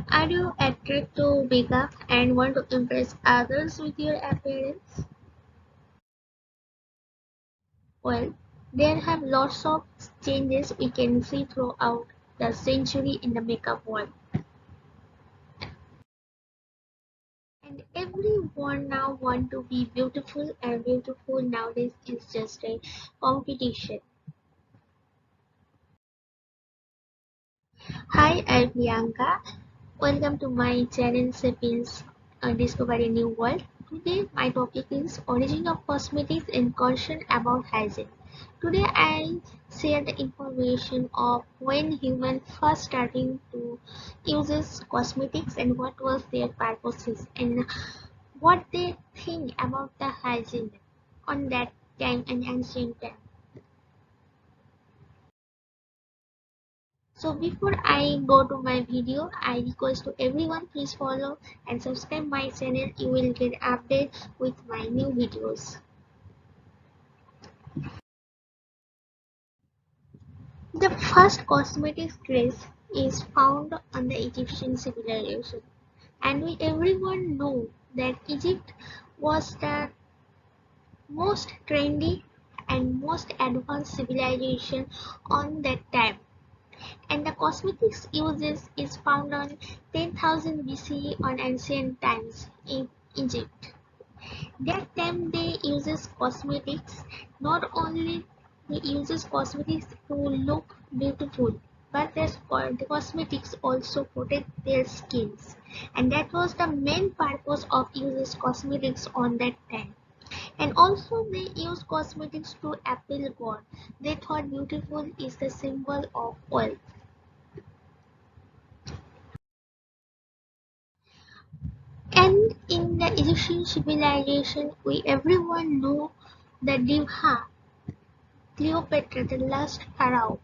Are you attracted to makeup and want to impress others with your appearance? Well, there have lots of changes we can see throughout the century in the makeup world. And everyone now want to be beautiful, and beautiful nowadays is just a competition. Hi, I'm Priyanka. Welcome to my channel Sapiens Discover a New World. Today my topic is origin of cosmetics and caution about hygiene. Today I share the information of when humans first starting to uses cosmetics and what was their purposes and what they think about the hygiene on that time and ancient time. So before I go to my video, I request to everyone please follow and subscribe my channel. You will get update with my new videos. The first cosmetic trace is found on the Egyptian civilization, and we everyone know that Egypt was the most trendy and most advanced civilization on that time. And the cosmetics uses is found on 10,000 BCE on ancient times in Egypt. That time they uses cosmetics, not only they uses cosmetics to look beautiful, but the cosmetics also protect their skins. And that was the main purpose of uses cosmetics on that time. And also they use cosmetics to appeal God. They thought beautiful is the symbol of wealth. And in the Egyptian civilization, we everyone know the diva Cleopatra, the last pharaoh,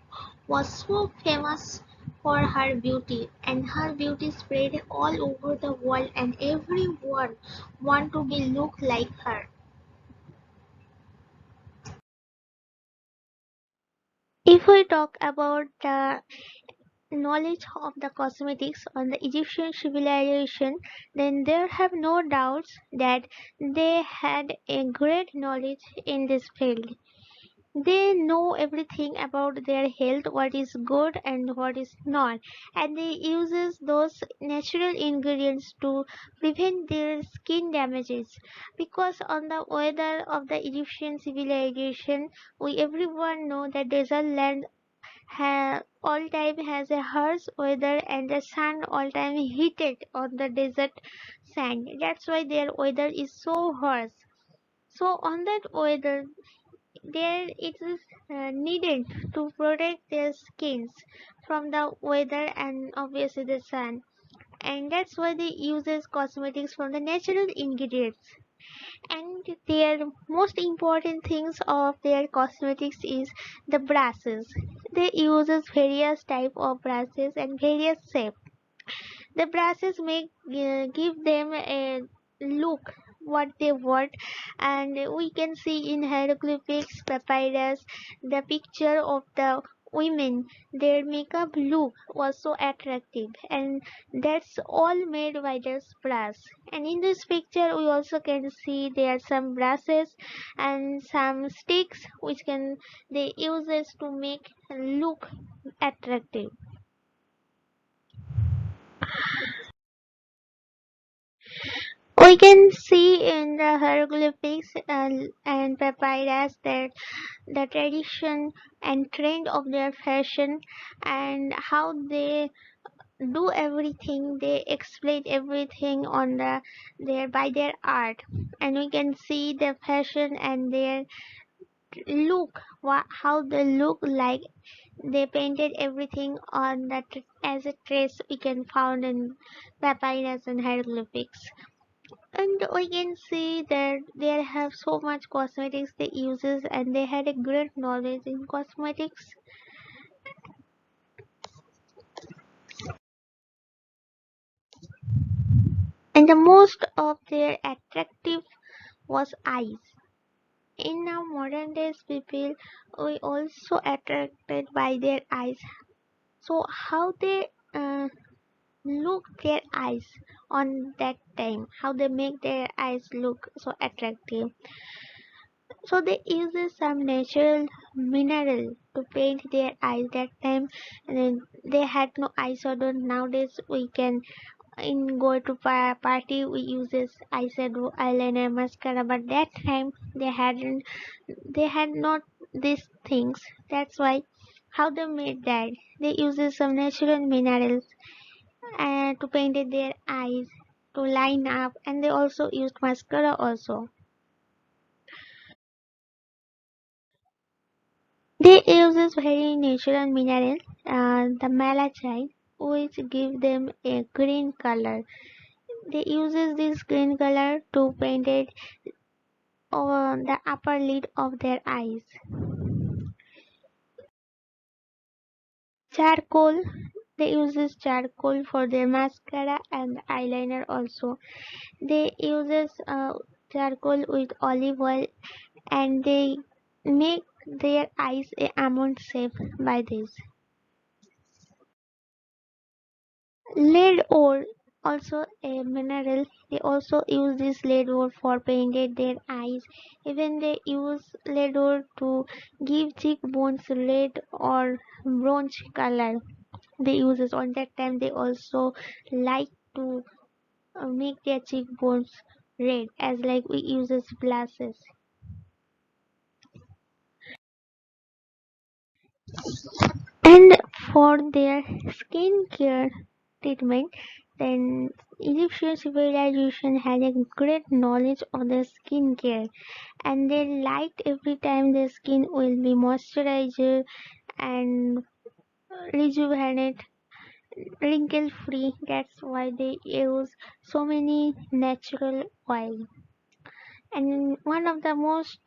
was so famous for her beauty, and her beauty spread all over the world, and everyone want to be look like her. If we talk about the knowledge of the cosmetics on the Egyptian civilization, then there have no doubts that they had a great knowledge in this field. They know everything about their health, what is good and what is not, and they uses those natural ingredients to prevent their skin damages. Because on the weather of the Egyptian civilization, we everyone know that desert land all time has a harsh weather and the sun all time heated on the desert sand. That's why their weather is so harsh. So on that weather, there it is needed to protect their skins from the weather and obviously the sun. And that's why they uses cosmetics from the natural ingredients. And their most important things of their cosmetics is the brushes. They uses various type of brushes and various shape. The brushes make give them a look what they want, and we can see in hieroglyphics, papyrus, the picture of the women. Their makeup look was so attractive, and that's all made by this brush. And in this picture, we also can see there are some brushes and some sticks which can they uses to make look attractive. We can see in the hieroglyphics and papyrus that the tradition and trend of their fashion and how they do everything. They explain everything on their by their art, and we can see the fashion and their look. How they look like. They painted everything on that as a trace we can found in papyrus and hieroglyphics. And we can see that they have so much cosmetics they uses and they had a great knowledge in cosmetics. And the most of their attractive was eyes. In our modern days people we also attracted by their eyes. So how they look their eyes on that time, how they make their eyes look so attractive. So they uses some natural mineral to paint their eyes that time, and then they had no eyeshadow. Nowadays we can in go to party we uses eyeshadow, eyeliner, mascara, but that time they had not these things. That's why how they made that, they uses some natural minerals and to paint their eyes to line up, and they also used mascara also. They uses very natural mineral, the malachite, which give them a green color. They uses this green color to paint it on the upper lid of their eyes. Charcoal, they uses charcoal for their mascara and eyeliner also. They uses charcoal with olive oil, and they make their eyes a almond shape by this. Lead ore, also a mineral. They also use this lead ore for painting their eyes. Even they use lead ore to give cheekbones red or bronze color. They use this on that time. They also like to make their cheekbones red, as like we uses glasses. And for their skincare treatment, then Egyptian civilization had a great knowledge of their skincare, and they liked every time their skin will be moisturized and rejuvenate, wrinkle free. That's why they use so many natural oil. And one of the most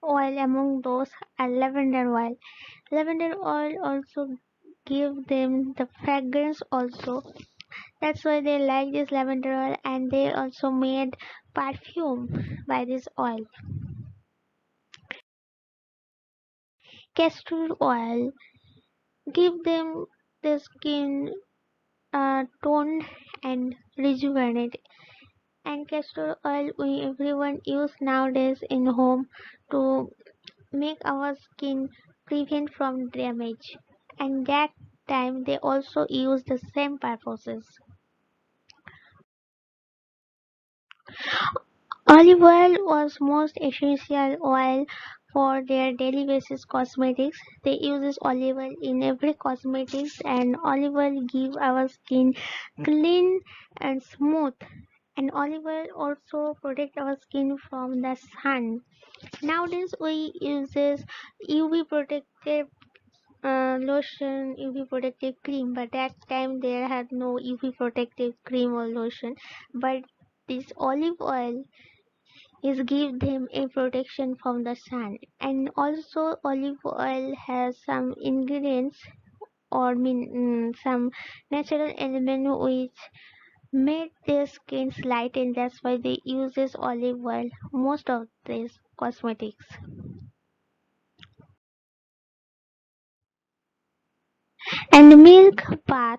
oil among those are lavender oil. Lavender oil also give them the fragrance also. That's why they like this lavender oil, and they also made perfume by this oil. Castor oil give them the skin toned and rejuvenate. And castor oil we everyone use nowadays in home to make our skin prevent from damage. And that time they also use the same purposes. Olive oil was most essential oil for their daily basis cosmetics. They use this olive oil in every cosmetics, and olive oil give our skin clean and smooth. And olive oil also protect our skin from the sun. Nowadays we uses UV protective lotion, UV protective cream, but that time there had no UV protective cream or lotion. But this olive oil is give them a protection from the sun. And also olive oil has some ingredients or some natural element which made their skins light, and that's why they use this olive oil most of these cosmetics. And milk bath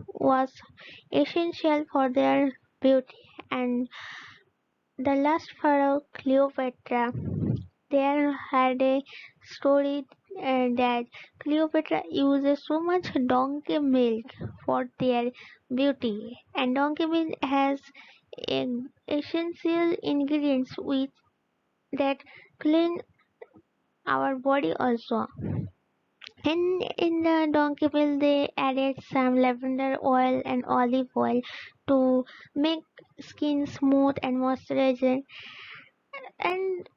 was essential for their beauty. And the last pharaoh Cleopatra, there had a story that Cleopatra uses so much donkey milk for their beauty, and donkey milk has essential ingredients which that clean our body also. And in the donkey milk, they added some lavender oil and olive oil to make skin smooth and moisturizing. And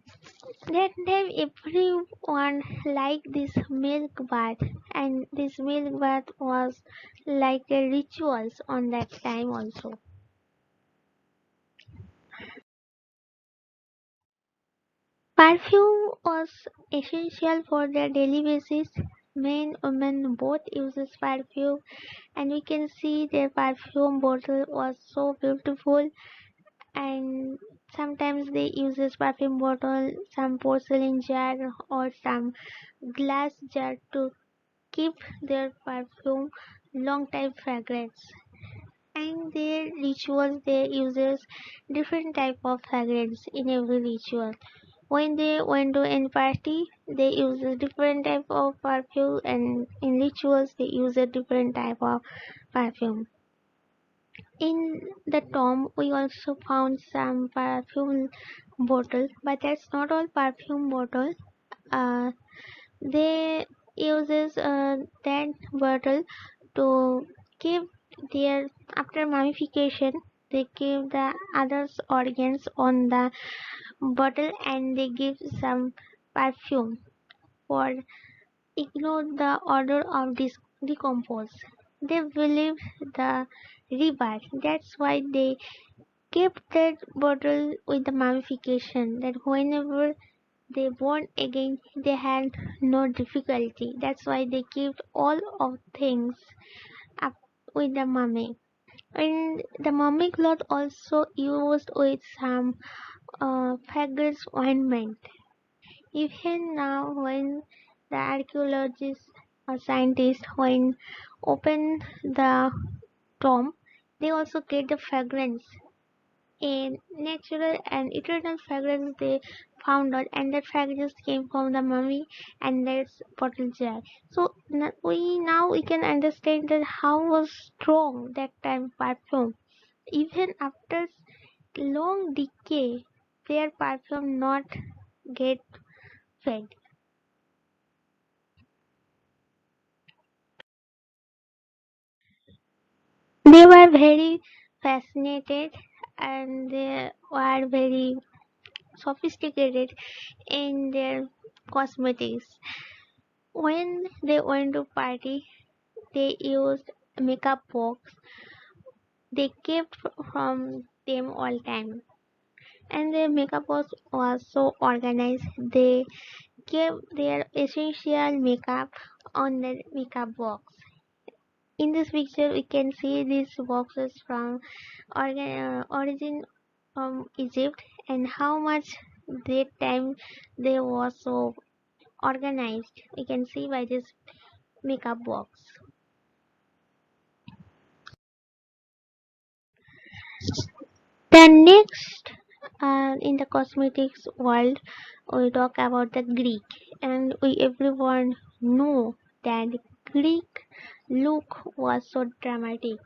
that time everyone liked this milk bath, and this milk bath was like a rituals on that time also. Perfume was essential for their daily basis. Men, women both uses perfume, and we can see their perfume bottle was so beautiful. And sometimes they uses perfume bottle, some porcelain jar or some glass jar to keep their perfume long time fragrance. and their rituals they uses different type of fragrance in every ritual. When they went to any party, they use a different type of perfume, and in rituals they use a different type of perfume. In the tomb, we also found some perfume bottles, but that's not all perfume bottle. Uh, they uses that bottle to keep their after mummification. They keep the others organs on the bottle and they give some perfume for ignore the order of decompose. They believe the rebirth. That's why they kept that bottle with the mummification. That whenever they born again, they had no difficulty. That's why they kept all of things up with the mummy. And the mummy cloth also used with some fragrance ointment. Even now, when the archaeologists or scientists when open the tomb, they also get the fragrance, a natural and eternal fragrance they found out, and that fragrance came from the mummy and that's bottle jar. So we can understand that how was strong that time perfume. Even after long decay, their perfume not get fed. They were very fascinated and they were very sophisticated in their cosmetics. When they went to party, they used makeup box they kept from them all time. And their makeup box was so organized. They kept their essential makeup on the makeup box. In this picture, we can see these boxes from origin from Egypt and how much that time they was so organized. We can see by this makeup box. The next, in the cosmetics world, we talk about the Greek, and we everyone know that Greek look was so dramatic.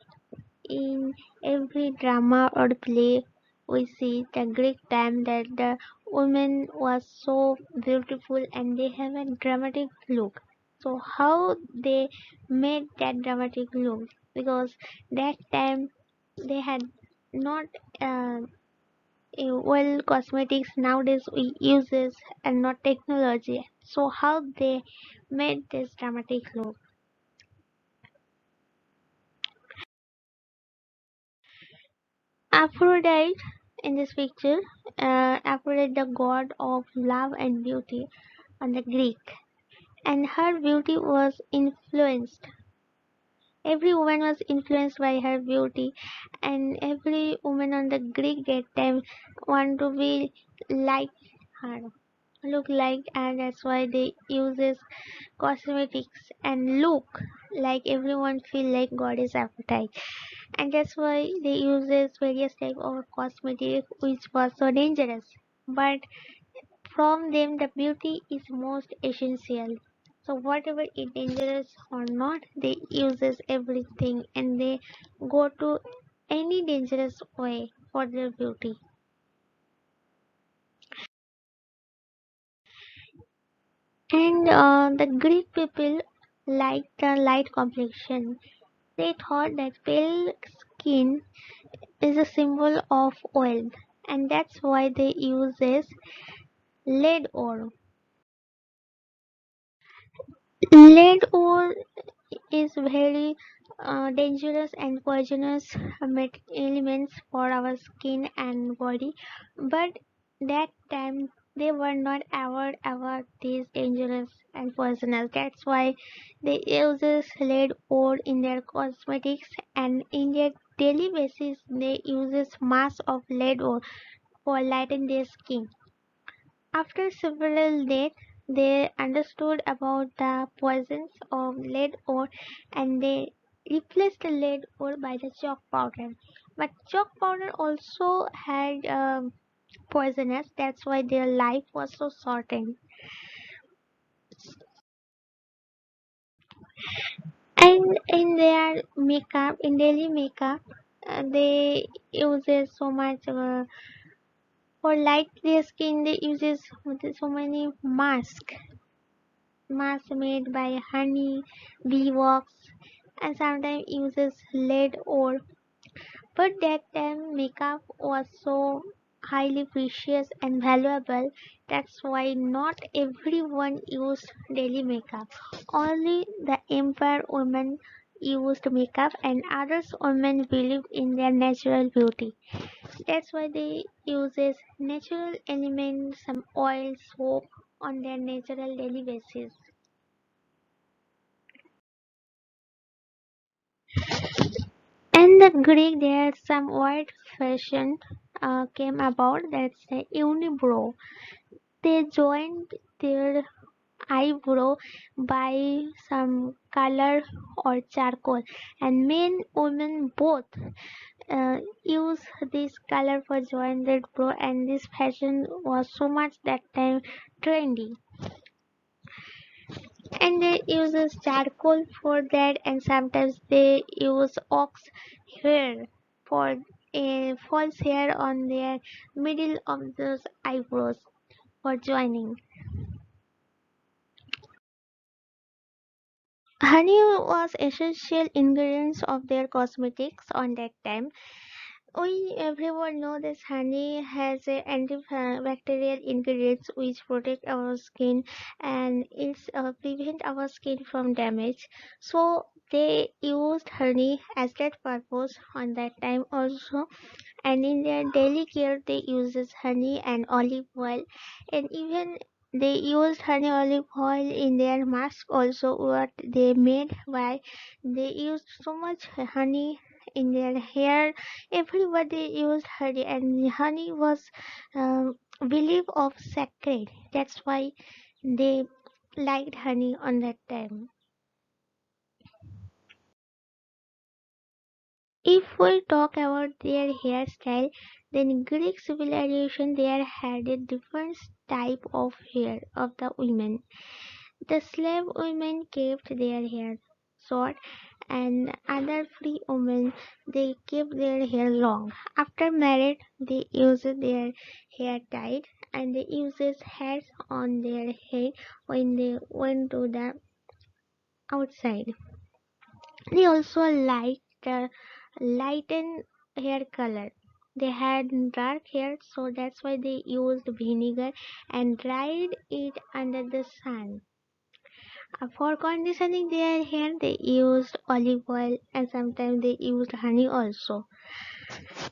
In every drama or play, we see the Greek time that the woman was so beautiful and they have a dramatic look. So how they made that dramatic look? Because that time they had not uh, well cosmetics nowadays we uses and not technology. So how they made this dramatic look? Aphrodite in this picture, Aphrodite, the god of love and beauty on the Greek, and her beauty was influenced. Every woman was influenced by her beauty, and every woman on the Greek that time want to be like her, look like, and that's why they uses cosmetics and look like everyone feel like God is appetite, and that's why they uses various type of cosmetics which was so dangerous, but from them the beauty is most essential. So whatever is dangerous or not, they uses everything and they go to any dangerous way for their beauty. And the Greek people liked the light complexion. They thought that pale skin is a symbol of wealth, and that's why they uses lead ore. Lead ore is very dangerous and poisonous elements for our skin and body, but that time they were not aware about these dangerous and poisonous. That's why they uses lead ore in their cosmetics, and in their daily basis they uses mass of lead ore for lighten their skin. After several days, they understood about the poisons of lead ore and they replaced the lead ore by the chalk powder. But chalk powder also had poisonous. That's why their life was so shortened. And in their makeup, in daily makeup, they uses so much for light their skin. They uses so many masks made by honey, bee wax, and sometimes uses lead ore. But that time makeup was so highly precious and valuable. That's why not everyone used daily makeup. Only the empire women used makeup and others women believed in their natural beauty. That's why they uses natural elements, some oil, soap on their natural daily basis. And the Greek, there some word fashion came about. That's the unibrow. They joined their eyebrow by some color or charcoal, and men, women both use this color for jointed brow. And this fashion was so much that time trendy. And they use charcoal for that, and sometimes they use ox hair for a false hair on their middle of those eyebrows for joining. Honey was essential ingredients of their cosmetics on that time. We everyone know this honey has a antibacterial ingredients which protect our skin, and it's prevent our skin from damage. So they used honey as that purpose on that time also, and in their daily care they uses honey and olive oil, and even they used honey olive oil in their mask also what they made. Why they used so much honey in their hair. Everybody used honey, and honey was believed of sacred. That's why they liked honey on that time. If we talk about their hairstyle, then Greek civilization there had a different type of hair of the women. The slave women kept their hair short, and other free women they kept their hair long. After marriage, they used their hair tied, and they used hats on their head when they went to the outside. They also liked the lighten hair color. They had dark hair, so that's why they used vinegar and dried it under the sun. For conditioning their hair, they used olive oil, and sometimes they used honey also.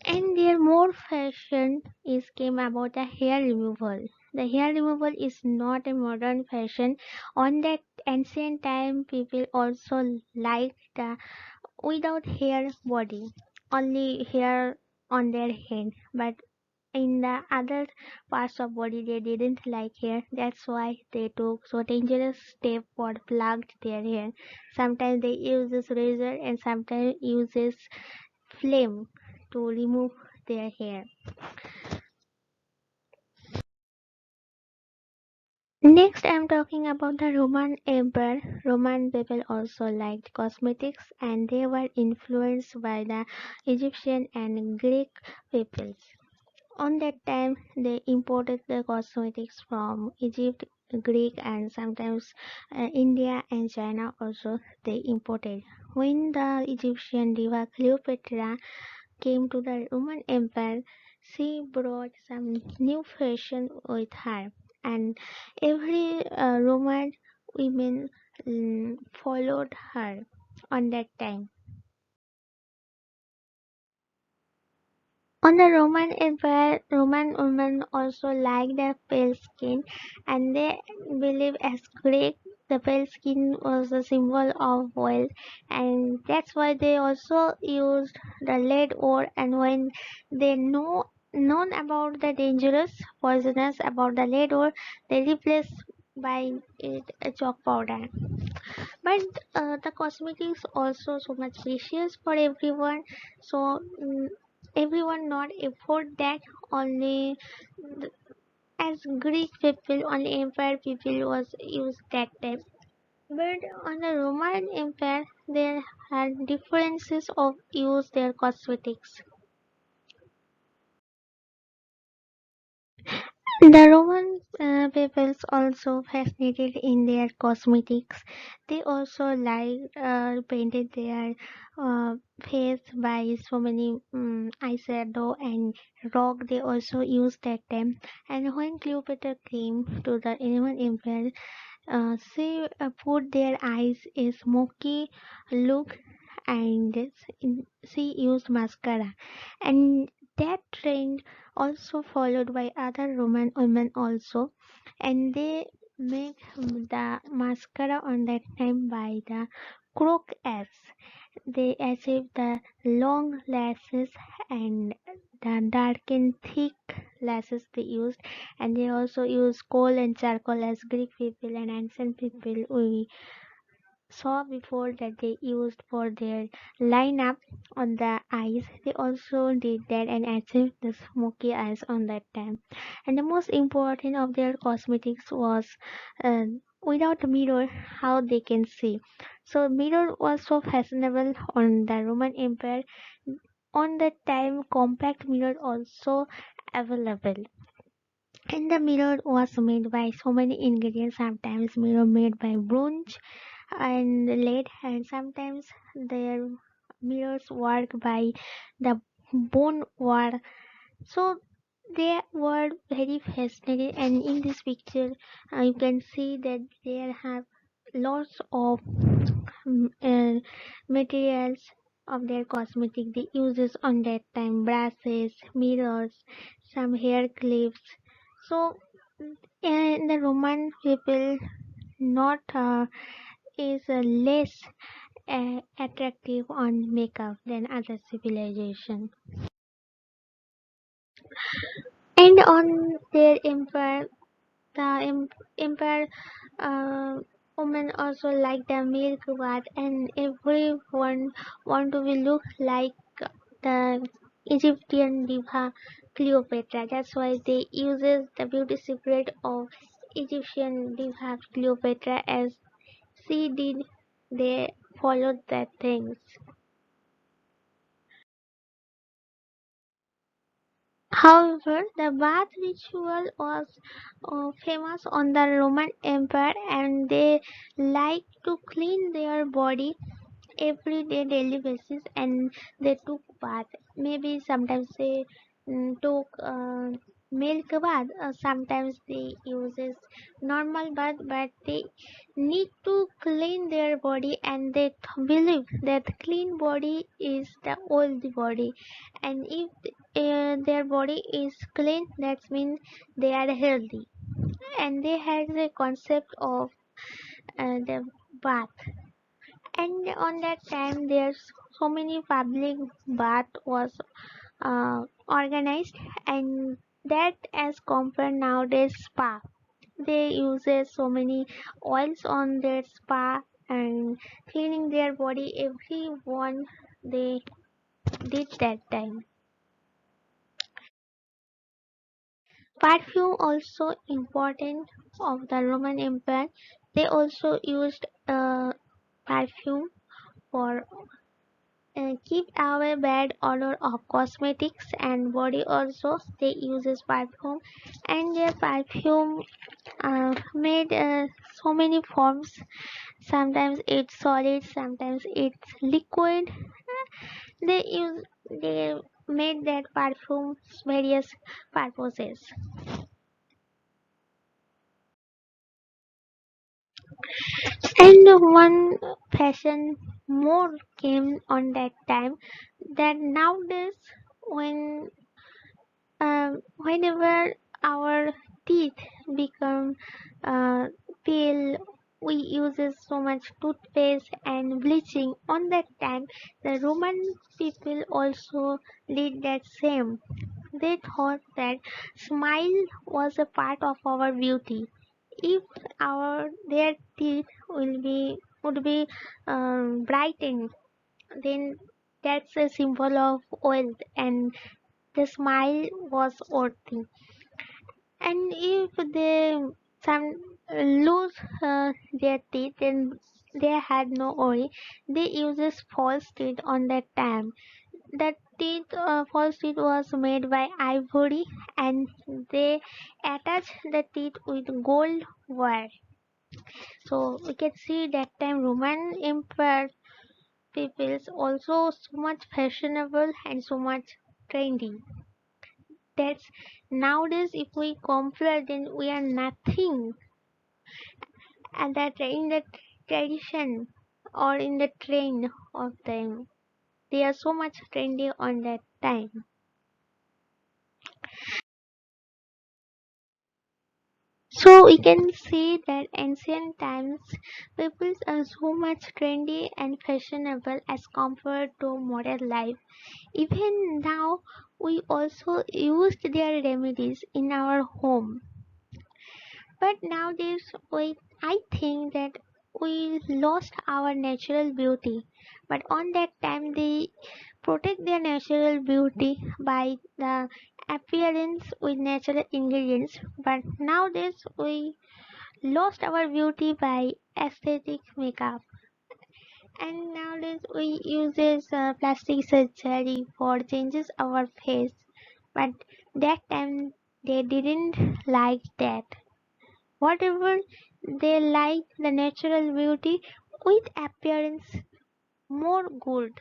And their more fashion is came about the hair removal. The hair removal is not a modern fashion. On that ancient time, people also liked the without hair body, only hair on their head. But in the other parts of body they didn't like hair. That's why they took so dangerous step for plugged their hair. Sometimes they use this razor, and sometimes uses flame to remove their hair. Next, I'm talking about the Roman Empire. Roman people also liked cosmetics, and they were influenced by the Egyptian and Greek peoples. On that time, they imported the cosmetics from Egypt, Greek, and sometimes India and China also they imported. When the Egyptian diva Cleopatra came to the Roman Empire, she brought some new fashion with her, and every Roman women followed her on that time. On the Roman Empire, Roman women also liked the pale skin, and they believe as Greek the pale skin was a symbol of wealth, and that's why they also used the lead ore. And when they know known about the dangerous poisonous about the lead ore, they replaced by it a chalk powder. But the cosmetics also so much precious for everyone, so everyone not afford that. Only as Greek people, only empire people was used that time. But on the Roman Empire, there had differences of use their cosmetics. The Roman peoples also fascinated in their cosmetics. They also painted their face by so many eyeshadow and rock. They also used that time. And when Cleopatra came to the Roman Empire, she put their eyes a smoky look, and she used mascara, and that trend also followed by other Roman women also, and they make the mascara on that time by the crook as they achieve the long lashes and the dark and thick lashes they used, and they also use coal and charcoal as Greek people and ancient people we saw before that they used for their lineup on the eyes. They also did that and achieved the smoky eyes on that time. And the most important of their cosmetics was uh, without a mirror, how they can see. So mirror was so fashionable on the Roman Empire. On that time, compact mirror also available. And the mirror was made by so many ingredients. Sometimes mirror made by bronze and lead, and sometimes their mirrors work by the bone wire. So they were very fascinating, and in this picture you can see that they have lots of materials of their cosmetic they uses on that time: brushes, mirrors, some hair clips. So the Roman people not is less attractive on makeup than other civilization. And on their empire, the empire women also like the milk bath, and everyone want to be look like the Egyptian diva Cleopatra. That's why they uses the beauty secret of Egyptian diva Cleopatra as she did. They followed that things. However, the bath ritual was famous on the Roman Empire, and they like to clean their body every day, daily basis, and they took bath. Maybe sometimes they took milk bath, sometimes they uses normal bath, but they need to clean their body, and they believe that clean body is the old body, and if their body is clean, that means they are healthy, and they had the concept of the bath. And on that time there's so many public bath was organized, and that as compared nowadays spa, they uses so many oils on their spa and cleaning their body everyone they did that time. Perfume also important of the Roman Empire. They also used perfume for keep away bad odor of cosmetics and body. Also they uses perfume, and their perfume made so many forms. Sometimes it's solid, sometimes it's liquid. They made that perfume various purposes. And one fashion more came on that time, that nowadays when whenever our teeth become uh, pale, we uses so much toothpaste and bleaching. On that time, the Roman people also did that same. They thought that smile was a part of our beauty. if our their teeth would be brightened, then that's a symbol of wealth and the smile was worthy. And if they some lose their teeth, then they had no worry. They uses false teeth on that time. That false teeth was made by ivory, and they attach the teeth with gold wire. So we can see that time Roman Empire peoples also so much fashionable and so much trendy. That's nowadays if we compare, then we are nothing, and that in the tradition or in the trend of them, they are so much trendy on that time. So we can see that ancient times people are so much trendy and fashionable as compared to modern life. Even now we also used their remedies in our home. But nowadays, I think that we lost our natural beauty. But on that time, they protect their natural beauty by the appearance with natural ingredients. But nowadays, we lost our beauty by aesthetic makeup. And nowadays, we uses plastic surgery for changes our face. But that time, they didn't like that. Whatever they like the natural beauty with appearance more good.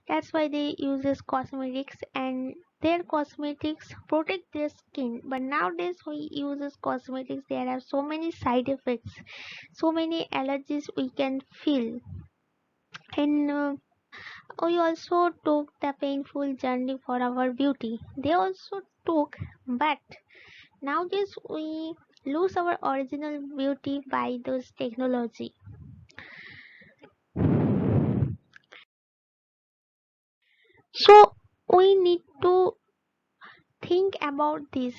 That's why they uses cosmetics, and their cosmetics protect their skin. But nowadays we uses cosmetics, there are so many side effects, so many allergies we can feel. And we also took the painful journey for our beauty. They also took, but nowadays we lose our original beauty by those technology. So we need to think about this,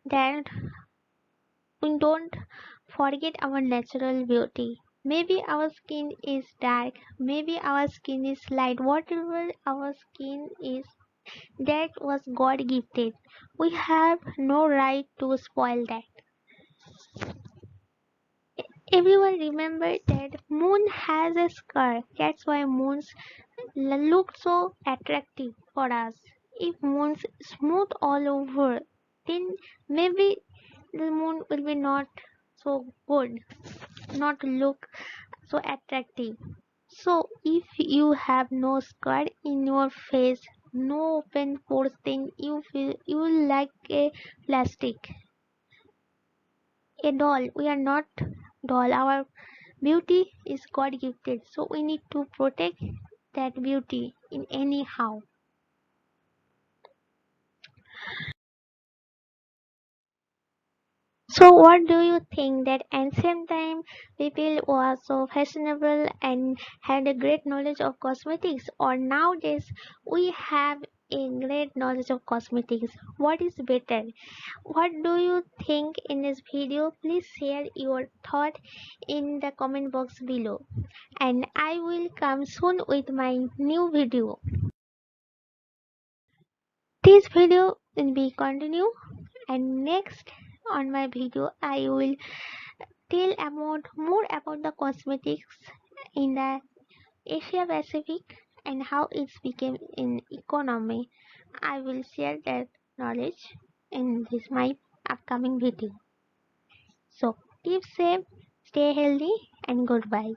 that we don't forget our natural beauty. Maybe our skin is dark, maybe our skin is light, whatever our skin is, that was God gifted. We have no right to spoil that. Everyone remember that moon has a scar. That's why moons look so attractive for us. If moon's smooth all over, then maybe the moon will be not so good, not look so attractive. So if you have no scar in your face, no open pores, then you feel you will like a plastic, a doll. We are not doll. Our beauty is God gifted, so we need to protect that beauty in anyhow. So what do you think that ancient time people was so fashionable and had a great knowledge of cosmetics, or nowadays we have a great knowledge of cosmetics? What is better? What do you think in this video? Please share your thought in the comment box below, and I will come soon with my new video. This video will be continue, and next on my video I will tell about more about the cosmetics in the Asia Pacific and how it's became in economy. I will share that knowledge in this my upcoming video. So keep safe, stay healthy, and goodbye.